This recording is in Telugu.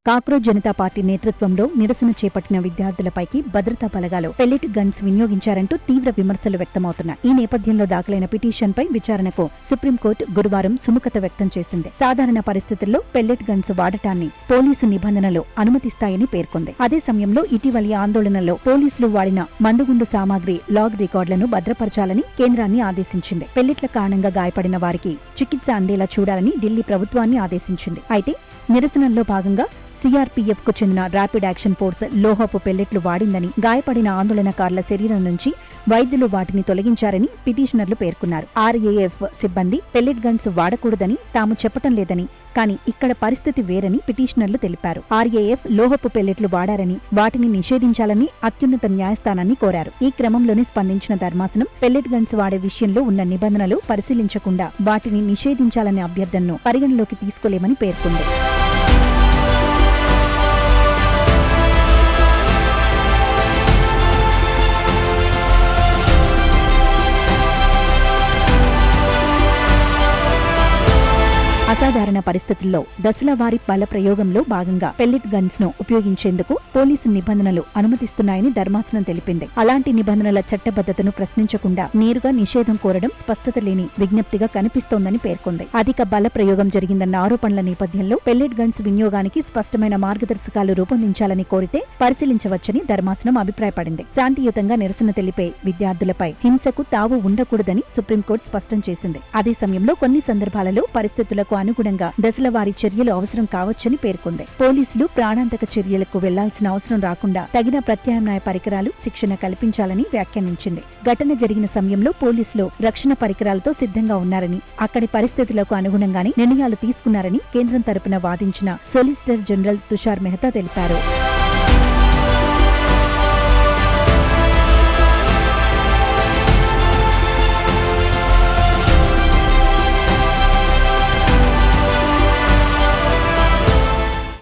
కాక్రోచ్ జనతా పార్టీ నేతృత్వంలో నిరసన చేపట్టిన విద్యార్థులపైకి భద్రతా బలగాలు పెల్లెట్ గన్స్ వినియోగించారంటూ తీవ్ర విమర్శలు వ్యక్తమవుతున్నాయి. ఈ నేపథ్యంలో దాఖలైన పిటిషన్పై విచారణకు సుప్రీంకోర్టు గురువారం సుముఖత వ్యక్తం చేసింది. సాధారణ పరిస్థితుల్లో పెల్లెట్ గన్స్ వాడటాన్ని పోలీసు నిబంధనలు అనుమతిస్తాయని పేర్కొంది. అదే సమయంలో ఇటీవలి ఆందోళనలో పోలీసులు వాడిన మందుగుండు సామాగ్రి లాగ్ రికార్డులను భద్రపరచాలని కేంద్రాన్ని ఆదేశించింది. పెల్లెట్ల కారణంగా గాయపడిన వారికి చికిత్స అందేలా చూడాలని ఢిల్లీ ప్రభుత్వాన్ని ఆదేశించింది. అయితే నిరసనల్లో భాగంగా సిఆర్పీఎఫ్ కు చెందిన ర్యాపిడ్ యాక్షన్ ఫోర్స్ లోహపు పెల్లెట్లు వాడిందని, గాయపడిన ఆందోళనకారుల శరీరం నుంచి వైద్యులు వాటిని తొలగించారని పిటిషనర్లు పేర్కొన్నారు. ఆర్ఏఎఫ్ సిబ్బంది పెల్లెట్ గన్స్ వాడకూడదని తాము చెప్పటం లేదని, కానీ ఇక్కడ పరిస్థితి వేరని పిటిషనర్లు తెలిపారు. ఆర్ఏఎఫ్ లోహపు పెల్లెట్లు వాడారని, వాటిని నిషేధించాలని అత్యున్నత న్యాయస్థానాన్ని కోరారు. ఈ క్రమంలోనే స్పందించిన ధర్మాసనం పెల్లెట్ గన్స్ వాడే విషయంలో ఉన్న నిబంధనలు పరిశీలించకుండా వాటిని నిషేధించాలనే అభ్యర్థనను పరిగణలోకి తీసుకోలేమని పేర్కొంది. అసాధారణ పరిస్థితుల్లో దశల వారీ బల ప్రయోగంలో భాగంగా పెల్లెట్ గన్స్ ను ఉపయోగించేందుకు పోలీసు నిబంధనలు అనుమతిస్తున్నాయని ధర్మాసనం తెలిపింది. అలాంటి నిబంధనల చట్టబద్ధతను ప్రశ్నించకుండా నేరుగా నిషేధం కోరడం స్పష్టత లేని విజ్ఞప్తిగా కనిపిస్తోందని పేర్కొంది. అధిక బల ప్రయోగం జరిగిందన్న ఆరోపణల నేపథ్యంలో పెల్లెట్ గన్స్ వినియోగానికి స్పష్టమైన మార్గదర్శకాలు రూపొందించాలని కోరితే పరిశీలించవచ్చని ధర్మాసనం అభిప్రాయపడింది. శాంతియుతంగా నిరసన తెలిపే విద్యార్థులపై హింసకు తావు ఉండకూడదని సుప్రీంకోర్టు స్పష్టం చేసింది. అదే సమయంలో కొన్ని సందర్భాలలో పరిస్థితులకు అనుగుణంగా దశలవారీ చర్యలు అవసరం కావచ్చని పేర్కొంది. పోలీసులు ప్రాణాంతక చర్యలకు వెళ్లాల్సిన అవసరం రాకుండా తగిన ప్రత్యామ్నాయ పరికరాలు, శిక్షణ కల్పించాలని వ్యాఖ్యానించింది. ఘటన జరిగిన సమయంలో పోలీసులు రక్షణ పరికరాలతో సిద్ధంగా ఉన్నారని, అక్కడి పరిస్థితులకు అనుగుణంగానే నిర్ణయాలు తీసుకున్నారని కేంద్రం తరపున వాదించిన సొలిసిటర్ జనరల్ తుషార్ మెహతా తెలిపారు.